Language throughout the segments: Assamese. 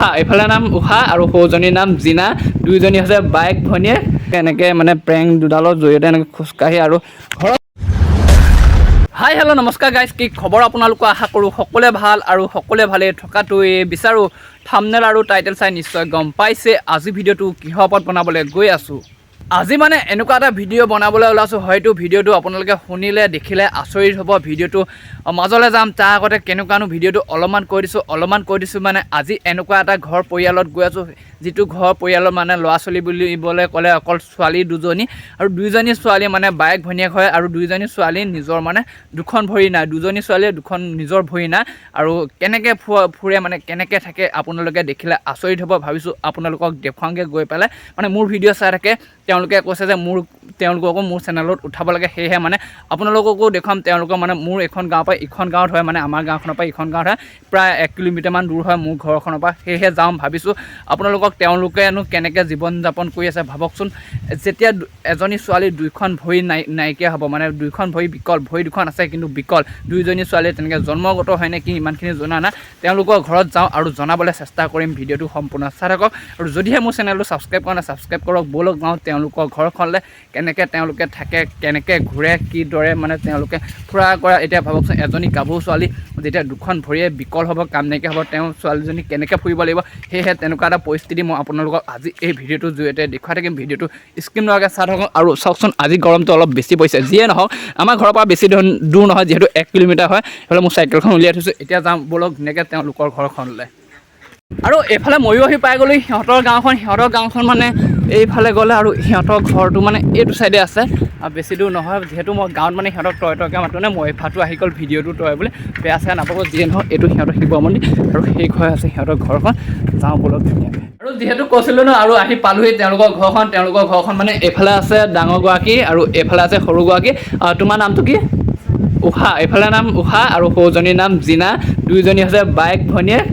এইফালে নাম উষা আৰু সৰুজনীৰ নাম জিনা দুইজনী হৈছে বাইক ভনীয়েক এনেকৈ মানে প্ৰেং দুডালৰ জৰিয়তে এনেকৈ খোজকাঢ়ি আৰু ঘৰত হাই হেল্ল' নমস্কাৰ গাইজ কি খবৰ আপোনালোকক আশা কৰোঁ সকলোৱে ভাল আৰু সকলোৱে ভালে থকাটোৱে বিচাৰোঁ থাম্বনেল আৰু টাইটেল চাই নিশ্চয় গম পাইছে আজি ভিডিঅ'টো কিহৰ ওপৰত বনাবলৈ গৈ আছোঁ আজি মানে এনেকুৱা এটা ভিডিঅ' বনাবলৈ ওলাইছোঁ হয়তো ভিডিঅ'টো আপোনালোকে শুনিলে দেখিলে আচৰিত হ'ব ভিডিঅ'টো মাজলৈ যাম তাৰ আগতে কেনেকুৱানো ভিডিঅ'টো অলপমান কৈ দিছোঁ মানে আজি এনেকুৱা এটা ঘৰ পৰিয়ালত গৈ আছোঁ যিটো ঘৰ পৰিয়ালৰ মানে ল'ৰা ছোৱালী বুলিবলৈ ক'লে অকল ছোৱালী দুজনী আৰু দুইজনী ছোৱালী মানে বায়েক ভনীয়েক হয় আৰু দুইজনী ছোৱালী নিজৰ মানে দুখন ভৰি নাই দুজনী ছোৱালীয়ে দুখন নিজৰ ভৰি নাই আৰু কেনেকৈ ফুৰে মানে কেনেকৈ থাকে আপোনালোকে দেখিলে আচৰিত হ'ব ভাবিছোঁ আপোনালোকক দেখুৱাওঁগৈ গৈ পেলাই মানে মোৰ ভিডিঅ' চাই থাকে তেওঁলোকে কৈছে যে তেওঁলোককো মোৰ চেনেলত উঠাব লাগে সেয়েহে মানে আপোনালোককো দেখুৱাম তেওঁলোকৰ মানে মোৰ এখন গাঁৱৰ পৰা ইখন গাঁৱত হয় মানে আমাৰ গাঁওখনৰ পৰা ইখন গাঁৱত হয় প্ৰায় 1 কিলোমিটাৰমান দূৰ হয় মোৰ ঘৰখনৰ পৰা সেয়েহে যাওঁ ভাবিছোঁ আপোনালোকক তেওঁলোকেনো কেনেকৈ জীৱন যাপন কৰি আছে ভাবকচোন যেতিয়া এজনী ছোৱালী দুইখন ভৰি নাইকিয়া হ'ব মানে দুইখন ভৰি বিকল ভৰি দুখন আছে কিন্তু বিকল দুইজনী ছোৱালীয়ে তেনেকৈ জন্মগত হয় নেকি ইমানখিনি জনা নাই তেওঁলোকৰ ঘৰত যাওঁ আৰু জনাবলৈ চেষ্টা কৰিম ভিডিঅ'টো সম্পূৰ্ণ চাই থাকক আৰু যদিহে মোৰ চেনেলটো ছাবস্ক্ৰাইব কৰা নাই ছাবস্ক্ৰাইব কৰক ব'লক যাওঁ তেওঁলোকৰ ঘৰখনলৈ কেনেকৈ তেওঁলোকে থাকে কেনেকৈ ঘূৰে কিদৰে মানে তেওঁলোকে ফুৰা কৰা এতিয়া ভাবকচোন এজনী গাভৰু ছোৱালী যেতিয়া দুখন ভৰিয়ে বিকল হ'ব কাম নাইকিয়া হ'ব তেওঁ ছোৱালীজনী কেনেকৈ ফুৰিব লাগিব সেয়েহে তেনেকুৱা এটা পৰিস্থিতি মই আপোনালোকক আজি এই ভিডিঅ'টোৰ জৰিয়তে দেখুৱাই থাকিম ভিডিঅ'টো স্কিপ নোহোৱাকৈ চাই থাকক আৰু চাওকচোন আজি গৰমটো অলপ বেছি পৰিছে যিয়ে নহওক আমাৰ ঘৰৰ পৰা বেছি দূৰ নহয় যিহেতু 1 কিলোমিটাৰ হয় সেইফালে মোৰ চাইকেলখন উলিয়াই থৈছোঁ এতিয়া যাম ব'লক ধুনীয়াকৈ তেওঁলোকৰ ঘৰখনলৈ আৰু এইফালে ময়ো আহি পাই গ'লো সিহঁতৰ গাঁওখন মানে এইফালে গ'লে আৰু সিহঁতৰ ঘৰটো মানে এইটো চাইডে আছে আৰু বেছি দূৰ নহয় যিহেতু মই গাঁৱত মানে সিহঁতক তয়কে মাতোঁ নে মই এইফাটো আহি গ'ল ভিডিঅ'টো তয় বুলি বেয়া চেয়া নাপাব যিয়ে নহওক এইটো সিহঁতৰ শিৱ মন্দিৰ আৰু সেই ঘৰ আছে সিহঁতৰ ঘৰখন যাওঁ ব'লক ধুনীয়াকৈ আৰু যিহেতু কৈছিলোঁ ন আৰু আহি পালোহি তেওঁলোকৰ ঘৰখন মানে এইফালে আছে ডাঙৰগৰাকী আৰু এইফালে আছে সৰুগৰাকী তোমাৰ নামটো কি উষা এইফালে নাম উষা আৰু সৰুজনীৰ নাম জিনা দুইজনী হৈছে বাইক ভনীয়েক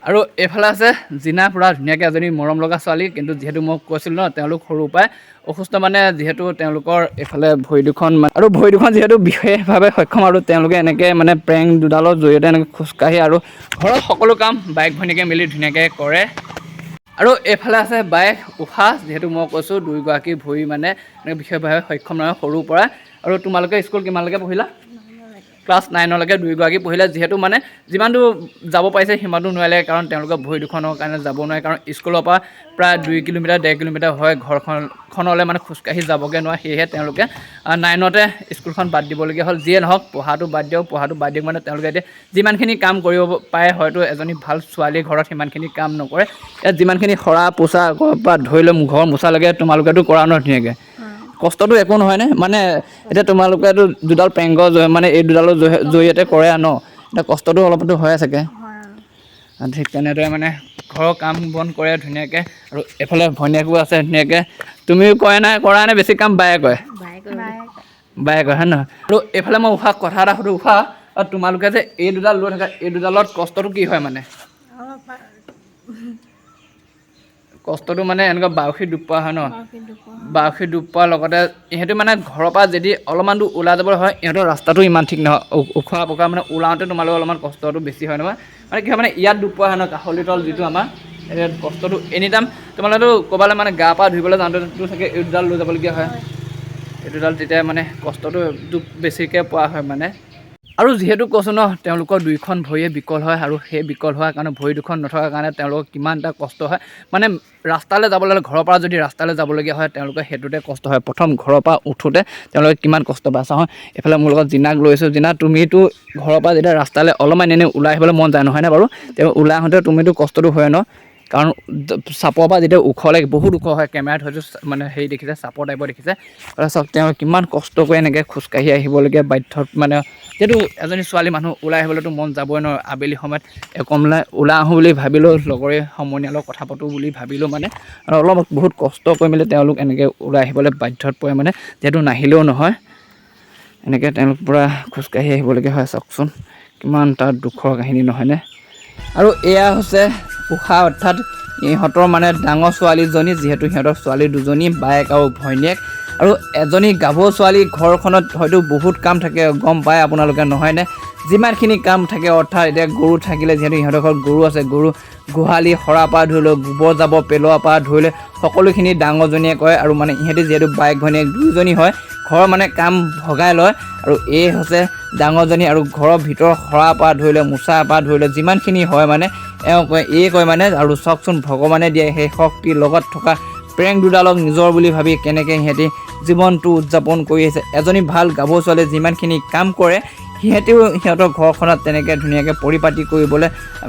আৰু এইফালে আছে জিনা পুৰা ধুনীয়াকৈ এজনী মৰম লগা ছোৱালী কিন্তু যিহেতু মই কৈছিলোঁ ন তেওঁলোক সৰুৰ পৰাই অসুস্থ মানে যিহেতু তেওঁলোকৰ এইফালে ভৰি দুখন আৰু ভৰি দুখন যিহেতু বিশেষভাৱে সক্ষম আৰু তেওঁলোকে এনেকৈ মানে প্ৰেং দুডালৰ জৰিয়তে এনেকৈ খোজকাঢ়ি আৰু ঘৰৰ সকলো কাম বাইক ভনীয়েকে মিলি ধুনীয়াকৈ কৰে আৰু এইফালে আছে বাইক উষা যিহেতু মই কৈছোঁ দুয়োগৰাকী ভৰি মানে এনেকৈ বিশেষভাৱে সক্ষম নহয় সৰুৰ পৰা আৰু তোমালোকে স্কুল কিমানলৈকে পঢ়িলা ক্লাছ 9লৈকে দুয়োগৰাকী পঢ়িলে যিহেতু মানে যিমান দূৰ যাব পাৰিছে সিমান দূৰ নোৱাৰিলে কাৰণ তেওঁলোকৰ ভৰি দুখনৰ কাৰণে যাব নোৱাৰে কাৰণ স্কুলৰ পৰা প্ৰায় 2 কিলোমিটাৰ 1.5 কিলোমিটাৰ হয় ঘৰখনলৈ মানে খোজকাঢ়ি যাবগৈ নোৱাৰে সেয়েহে তেওঁলোকে 9তে স্কুলখন বাদ দিবলগীয়া হ'ল যিয়ে নহওক পঢ়াটো বাদ দিয়ক মানে তেওঁলোকে এতিয়া যিমানখিনি কাম কৰিব পাৰে হয়তো এজনী ভাল ছোৱালীৰ ঘৰত সিমানখিনি কাম নকৰে ইয়াত যিমানখিনি সৰা পোছা পৰা ধৰি লৈ ঘৰ মোচালৈকে তোমালোকেতো কৰা ন ধুনীয়াকৈ কষ্টটো একো নহয়নে মানে এতিয়া তোমালোকেতো দুডাল পেংগৰ মানে এই দুডালৰ জৰিয়তে কৰে ন এতিয়া কষ্টটো অলপতো হয় চাগে ঠিক তেনেদৰে মানে ঘৰৰ কাম বন কৰে ধুনীয়াকৈ আৰু এইফালে ভনীয়েকো আছে ধুনীয়াকৈ তুমিও কৰা নাই বেছি কাম বায়ে কৰে হয় নহয় আৰু এইফালে মই উষা কথা এটা সুধোঁ উষা তোমালোকে যে এই দুডাল লৈ থাকা এই দুডালত কষ্টটো কি হয় মানে কষ্টটো মানে এনেকুৱা বাউসী ডুব পোৱা হয় ন বাউসী ডুব পোৱাৰ লগতে ইহঁতে মানে ঘৰৰ পৰা যদি অলপমান দূৰ ওলাই যাবলৈ হয় ইহঁতৰ ৰাস্তাটো ইমান ঠিক নহয় উখোৱা পকা মানে ওলাওঁতে তোমালোকৰ অলপমান কষ্টটো বেছি হয় নহয় মানে কি হয় মানে ইয়াত ডুব পোৱা হয় ন কাষলিতল যিটো আমাৰ ইয়াত কষ্টটো এনি টাইম তোমালোকেতো ক'ৰবালৈ মানে গা পা ধুবলৈ যাওঁতেতো চাগে এই দুডাল লৈ যাবলগীয়া হয় এই দুডাল তেতিয়া মানে কষ্টটো বেছিকৈ পোৱা হয় মানে আৰু যিহেতু কৈছোঁ ন তেওঁলোকৰ দুইখন ভৰিয়ে বিকল হয় আৰু সেই বিকল হোৱাৰ কাৰণে ভৰি দুখন নথকাৰ কাৰণে তেওঁলোকৰ কিমান এটা কষ্ট হয় মানে ৰাস্তালৈ যাবলৈ হ'লে ঘৰৰ পৰা যদি ৰাস্তালৈ যাবলগীয়া হয় তেওঁলোকে সেইটোতে কষ্ট হয় প্ৰথম ঘৰৰ পৰা উঠোঁতে তেওঁলোকে কিমান কষ্ট পাইছে হয় এইফালে মোৰ লগত জিনাক লৈছোঁ জিনা তুমিতো ঘৰৰ পৰা যেতিয়া ৰাস্তালৈ অলপমান এনেই ওলাই আহিবলৈ মন যায় নহয়নে বাৰু তেওঁ ওলাই আহোঁতে তুমিতো কষ্টটো হয় ন কাৰণ চাপৰ পৰা যেতিয়া ওখলৈ বহুত ওখ হয় কেমেৰাত হয়তো মানে হেৰি দেখিছে চাপৰ টাইপৰ দেখিছে চাওক তেওঁ কিমান কষ্ট কৰি এনেকৈ খোজকাঢ়ি আহিবলগীয়া বাধ্যত মানে যিহেতু এজনী ছোৱালী মানুহ ওলাই আহিবলৈতো মন যাবই ন আবেলি সময়ত অকণমান ওলাই আহোঁ বুলি ভাবিলেও লগৰে সমনীয়াৰ লগত কথা পাতোঁ বুলি ভাবিলেও মানে আৰু অলপ বহুত কষ্ট কৰি মেলি তেওঁলোক এনেকৈ ওলাই আহিবলৈ বাধ্যত পৰে মানে যিহেতু নাহিলেও নহয় এনেকৈ তেওঁলোক পূৰা খোজকাঢ়ি আহিবলগীয়া হয় চাওকচোন কিমান তাত দুখৰ কাহিনী নহয়নে আৰু এয়া হৈছে উষা অৰ্থাৎ ইহঁতৰ মানে ডাঙৰ ছোৱালীজনী যিহেতু সিহঁতৰ ছোৱালী দুজনী বায়েক আৰু ভনীয়েক আৰু এজনী গাভৰু ছোৱালী ঘৰখনত হয়তো বহুত কাম থাকে গম পায় আপোনালোকে নহয়নে যিমানখিনি কাম থাকে অৰ্থাৎ এতিয়া গৰু থাকিলে যিহেতু ইহঁতৰ ঘৰত গৰু আছে গৰু গোহালি সৰাৰ পৰা ধৰি লৈ গোবৰ জাবৰ পেলোৱাৰ পৰা ধৰি লৈ সকলোখিনি ডাঙৰজনীয়ে কৰে আৰু মানে ইহঁতি যিহেতু বাইক ভনীয়েক দুয়োজনী হয় ঘৰৰ মানে কাম ভগাই লয় আৰু এই হৈছে ডাঙৰজনী আৰু ঘৰৰ ভিতৰৰ সৰাৰ পৰা ধৰি লৈ মোচাৰ পৰা ধৰি লৈ যিমানখিনি হয় মানে এওঁ কয় এই কয় মানে আৰু চাওকচোন ভগৱানে দিয়ে সেই শক্তিৰ লগত থকা প্ৰেং দুডালক নিজৰ বুলি ভাবি কেনেকৈ সিহঁতি জীৱনটো উদযাপন কৰি আহিছে এজনী ভাল গাভৰু ছোৱালীয়ে যিমানখিনি কাম কৰে সিহঁতেও সিহঁতৰ ঘৰখনত তেনেকৈ ধুনীয়াকৈ পৰিপাতি কৰিবলৈ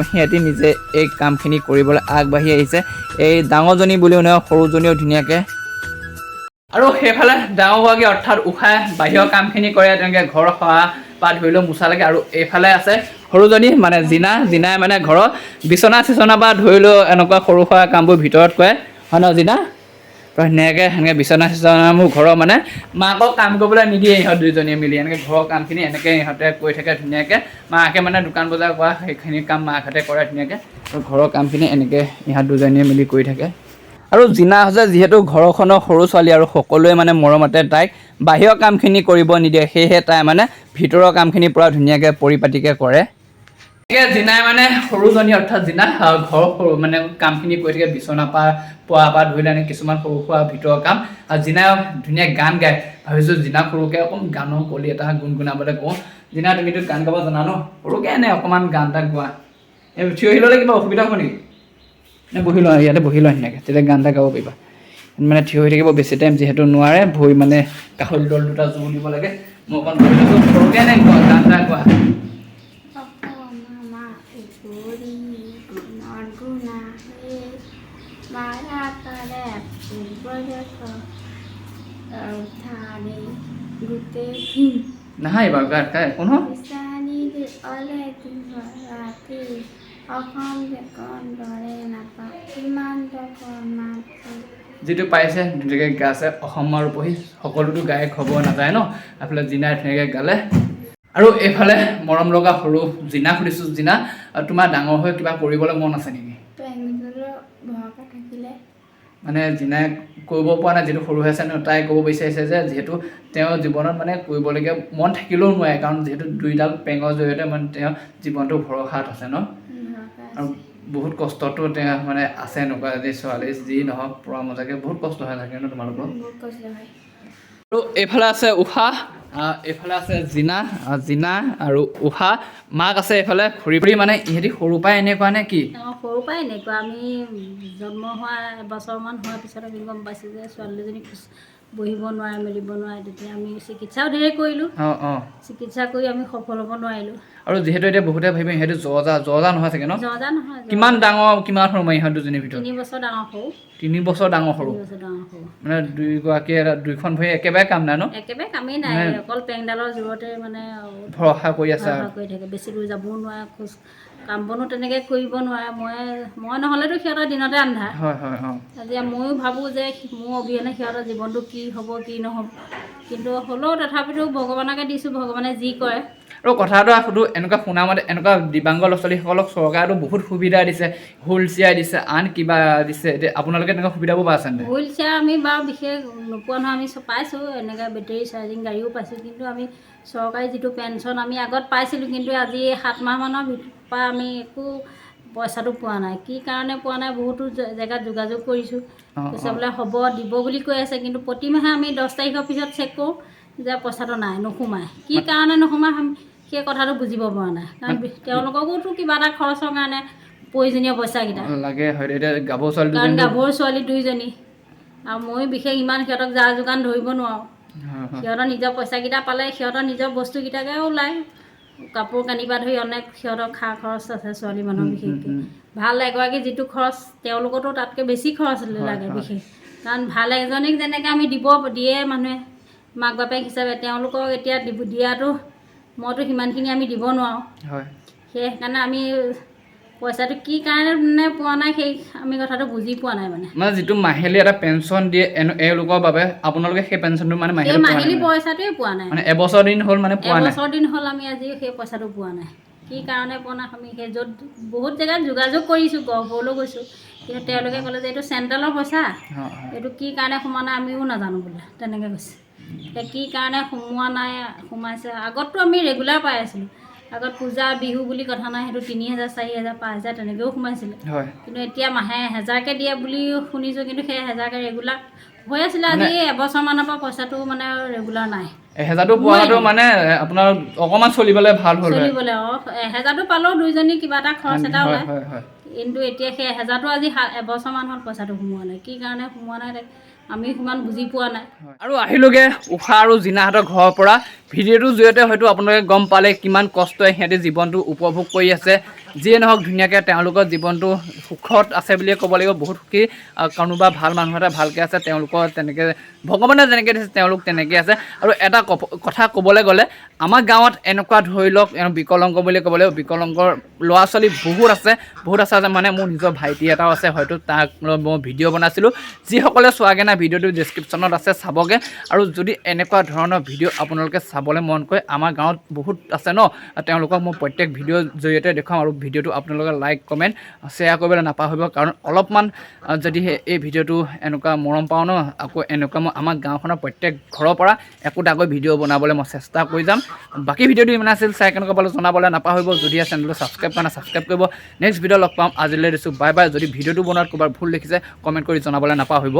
সিহঁতি নিজে এই কামখিনি কৰিবলৈ আগবাঢ়ি আহিছে এই ডাঙৰজনী বুলিও নহয় সৰুজনীও ধুনীয়াকৈ আৰু সেইফালে ডাঙৰগৰাকী অৰ্থাৎ উষাই বাহিৰৰ কামখিনি কৰে তেনেকৈ ঘৰ সৰা পৰা ধৰি লৈ মোচালৈকে আৰু এইফালে আছে সৰুজনী মানে জিনাই মানে ঘৰৰ বিচনা চিচনা পৰা ধৰি লৈ এনেকুৱা সৰু সুৰা কামবোৰ ভিতৰত কৰে হয় ন জিনা ধুনীয়াকৈ সেনেকৈ বিচনা চিচনাবোৰ ঘৰৰ মানে মাকক কাম কৰিবলৈ নিদিয়ে ইহঁত দুইজনীয়ে মিলি এনেকৈ ঘৰৰ কামখিনি এনেকৈ ইহঁতে কৰি থাকে ধুনীয়াকৈ মাকে মানে দোকান বজাৰ কৰা সেইখিনি কাম মাকহঁতে কৰে ধুনীয়াকৈ আৰু ঘৰৰ কামখিনি এনেকৈ ইহঁত দুজনীয়ে মিলি কৰি থাকে আৰু জিনা হৈছে যিহেতু ঘৰখনৰ সৰু ছোৱালী আৰু সকলোৱে মানে মৰমতে তাইক বাহিৰৰ কামখিনি কৰিব নিদিয়ে সেয়েহে তাই মানে ভিতৰৰ কামখিনি পূৰা ধুনীয়াকৈ পৰিপাটিকৈ কৰে জিনাই মানে সৰুজনী অৰ্থাৎ জিনা ঘৰৰ সৰু মানে কামখিনি কৰি থাকে বিচনা পৰা ধৰি লৈ কিছুমান সৰু সুৰা ভিতৰৰ কাম আৰু জিনাই ধুনীয়া গান গায় ভাবিছোঁ জিনা সৰুকৈ অকণ গানৰ কলি এটা গুণগুণাবলৈ কওঁ জিনা তুমিতো গান গাব জানা ন সৰুকৈ এনে অকণমান গান এটা গোৱা এই থিয় হৈ ল'লে কিবা অসুবিধা হ'ব নেকি নে বহি লোৱা ইয়াতে বহি লোৱা ধুনীয়াকৈ তেতিয়া গান এটা গাব পাৰিবা মানে থিয় হৈ থাকিব বেছি টাইম যিহেতু নোৱাৰে ভৰি মানে কাষৰ দল দুটা জোৰ দিব লাগে মই অকণ বহি লৈছোঁ সৰুকৈ এনে গান এটা গোৱা নহয় বাৰু গান গাই কোন যিটো পাইছে ধুনীয়াকৈ গাইছে অসমৰ পঢ়ি সকলোতো গায়ক হ'ব নাযায় ন এইফালে জিনাই ধুনীয়াকৈ গালে আৰু এইফালে মৰম লগা সৰু জিনা সুধিছোঁ জিনা তোমাৰ ডাঙৰ হৈ কিবা কৰিবলৈ মন আছে নেকি মানে জিনাই কৰিব পৰা নাই যিটো সৰু হৈ আছে ন তাই ক'ব বিচাৰিছে যে যিহেতু তেওঁৰ জীৱনত মানে কৰিবলগীয়া মন থাকিলেও নোৱাৰে কাৰণ যিহেতু দুইডাল পেঙৰ জৰিয়তে মানে তেওঁ জীৱনটো ভৰসাত আছে ন আৰু বহুত কষ্টটো তেওঁ মানে আছে এনেকুৱা যে ছোৱালী যি নহওক পৰা মজাকৈ বহুত কষ্ট হৈ থাকে ন তোমালোকৰ আৰু এইফালে আছে উষা এইফালে আছে জিনা আৰু উষা মাক আছে এইফালে ঘূৰি ফুৰি মানে ইহঁতি সৰুৰ পৰাই এনেকুৱা নে কি সৰুৰ পৰাই এনেকুৱা আমি জন্ম হোৱা এবছৰমান হোৱাৰ পিছত আমি গম পাইছোঁ যে ছোৱালীজনী বহিব নোৱাৰে মেলিব নোৱাৰে তেতিয়া আমি চিকিৎসাও ধেৰ কৰিলোঁ চিকিৎসা কৰি আমি সফল হ'ব নোৱাৰিলোঁ আৰু যিহেতু এতিয়া বহুতে ভাবিব সিহঁতে জজা নহয় চাগে ন জজা নহয় কিমান ডাঙৰ কিমান সৰু মই ইহঁত দুজনীৰ ভিতৰত 3 বছৰ ডাঙৰ সৰু 3 বছৰ ডাঙৰ সৰু মানে দুয়োগৰাকীয়ে দুইখন ভৰি একেবাৰে কাম নাই ন একেবাৰে কামেই নাই অকল পেংডালৰ জোৰতে মানে ভৰসা কৰি আছে কৰি থাকে বেছি দূৰ যাবও নোৱাৰে খোজ কাম বনো তেনেকৈ কৰিব নোৱাৰে মই নহ'লেতো সিহঁতৰ দিনতে আন্ধাৰ আজি ময়ো ভাবোঁ যে মোৰ অবিহনে সিহঁতৰ জীৱনটো কি হ'ব কি নহ'ব কিন্তু হ'লেও তথাপিতো ভগৱানকে দিছোঁ ভগৱানে যি কৰে আৰু কথা এটা সুধোঁ এনেকুৱা শুনামতে এনেকুৱা দিব্যাংগ ল'ৰা ছোৱালীসকলক চৰকাৰেতো বহুত সুবিধা দিছে হুইল চেয়াৰ দিছে আন কিবা দিছে এতিয়া আপোনালোকে তেনেকুৱা সুবিধাবোৰ পাইছে নে হুইল চেয়াৰ আমি বাৰু বিশেষ নোপোৱা নহয় আমি পাইছোঁ এনেকৈ বেটেৰী চাৰ্জিং গাড়ীও পাইছোঁ কিন্তু আমি চৰকাৰী যিটো পেঞ্চন আমি আগত পাইছিলোঁ কিন্তু আজি 7 মাহমানৰ পৰা আমি একো পইচাটো পোৱা নাই কি কাৰণে পোৱা নাই বহুতো জেগাত যোগাযোগ কৰিছোঁ কৈছে বোলে হ'ব দিব বুলি কৈ আছে কিন্তু প্ৰতিমাহে আমি 10 তাৰিখৰ পিছত চেক কৰোঁ যে পইচাটো নাই নোসোমায় কি কাৰণে নোসোমায় সেই কথাটো বুজিব পৰা নাই কাৰণ তেওঁলোককোতো কিবা এটা খৰচৰ কাৰণে প্ৰয়োজনীয় পইচাকেইটা লাগে হয়তো এতিয়া গাভৰু ছোৱালী দুইজনী আৰু মই বিশেষ ইমান সিহঁতক যা যোগান ধৰিব নোৱাৰোঁ সিহঁতৰ নিজৰ পইচাকেইটা পালে সিহঁতৰ নিজৰ বস্তুকেইটাকে ওলায় কাপোৰ কানি পৰা ধৰি অনেক সিহঁতৰ খা খৰচ আছে ছোৱালী মানুহৰ বিশেষকৈ ভাল এগৰাকী যিটো খৰচ তেওঁলোকতো তাতকৈ বেছি খৰচ লাগে বিশেষ কাৰণ ভাল এজনীক যেনেকৈ আমি দিয়ে মানুহে মাক বাপেক হিচাপে তেওঁলোকক এতিয়া দিয়াটো মইতো সিমানখিনি আমি দিব নোৱাৰোঁ সেইকাৰণে আমি পইচাটো কি কাৰণে পোৱা নাই সেই আমি কথাটো বুজি পোৱা নাই মানে যিটো মাহিলী এটা পেঞ্চন দিয়ে এওঁলোকৰ বাবে আপোনালোকে সেই পেঞ্চনটো মানে মাহিলী পইচাটোৱে পোৱা নাই মানে এবছৰ দিন হ'ল মানে পোৱা নাই এবছৰ দিন হ'ল আমি আজি সেই পইচাটো পোৱা নাই কি কাৰণে পোৱা নাই আমি সেই য'ত বহুত জেগাত যোগাযোগ কৰিছোঁ গহপুৰলৈ গৈছোঁ কিন্তু তেওঁলোকে ক'লে যে এইটো চেণ্ট্ৰেলৰ পইচা এইটো কি কাৰণে সোমোৱা নাই আমিও নাজানো বোলে তেনেকৈ কৈছে এতিয়া কি কাৰণে সোমোৱা নাই সোমাইছে আগততো আমি ৰেগুলাৰ পাই আছিলোঁ আগত পূজা বিহু বুলি কথা নাই, সেইটো 3,000 4,000 5,000 তেনেকৈও সোমাইছিলে। হয় কিন্তু এতিয়া মাহে 1,000কৈ দিয়ে বুলি শুনিছোঁ, কিন্তু সেই 1,000কৈ ৰেগুলাৰ হৈ আছিলে। আজি এবছৰমানৰ পৰা পইচাটো মানে ৰেগুলাৰ নাই। 1,000টো পোৱাটো মানে আপোনাৰ অকণমান চলিবলৈ ভাল হ'ল হয়। চলিবলৈ 1,000টো পালেও দুইজনী কিবা এটা খৰচ এটা হয় ওলায়। হয় হয়। কিন্তু এতিয়া সেই 1,000টো আজি এবছৰমান হ'ল পইচাটো সোমোৱা নাই। কি কাৰণে সোমোৱা নাই আমি সিমান বুজি পোৱা নাই। আৰু আহিলোগে উষা আৰু জিনাহঁতৰ ঘৰৰ পৰা। ভিডিঅ'টোৰ জৰিয়তে হয়তো আপোনালোকে গম পালে কিমান কষ্টৰে সিহঁতে জীৱনটো উপভোগ কৰি আছে। যিয়ে নহওক ধুনীয়াকৈ তেওঁলোকৰ জীৱনটো সুখত আছে বুলিয়ে ক'ব লাগিব, বহুত সুখী। কোনোবা ভাল মানুহ এটা ভালকৈ আছে, তেওঁলোকৰ তেনেকৈ ভগৱানে যেনেকৈ দিছে তেওঁলোক তেনেকৈ আছে। আৰু এটা কথা ক'বলৈ গ'লে আমাৰ গাঁৱত এনেকুৱা ধৰি লওক বিকলাংগ বুলি ক'ব লাগিব, বিকলাংগৰ ল'ৰা ছোৱালী বহুত আছে মানে মোৰ নিজৰ ভাইটি এটাও আছে, হয়তো তাক মই ভিডিঅ' বনাইছিলোঁ। যিসকলে চোৱাগে নাই ভিডিঅ'টো ডেছক্ৰিপশ্যনত আছে, চাবগৈ। আৰু যদি এনেকুৱা ধৰণৰ ভিডিঅ' আপোনালোকে চাবলৈ মন কৰে, আমাৰ গাঁৱত বহুত আছে ন, তেওঁলোকক মই প্ৰত্যেক ভিডিঅ'ৰ জৰিয়তে দেখুৱাম। আৰু ভিডিঅ'টো আপোনালোকে লাইক কমেণ্ট শ্বেয়াৰ কৰিবলৈ নাপাহৰিব, কাৰণ অলপমান যদিহে এই ভিডিঅ'টো এনেকুৱা মৰম পাওঁ ন, আকৌ এনেকুৱা মই আমাৰ গাঁওখনৰ প্ৰত্যেক ঘৰৰ পৰা একোটাকৈ ভিডিঅ' বনাবলৈ মই চেষ্টা কৰি যাম। বাকী ভিডিঅ'টো ইমান আছিল, চাই কেনেকুৱা পালে জনাবলৈ নাপাহৰিব। যদি চেনেলটো ছাবস্ক্ৰাইব কৰা নাই ছাবস্ক্ৰাইব কৰিব। নেক্সট ভিডিঅ' লগ পাম, আজিলৈ দিছোঁ বাই বাই। যদি ভিডিঅ'টো বনোৱাত ক'ৰবাত ভুল দেখিছে কমেণ্ট কৰি জনাবলৈ নাপাহৰিব।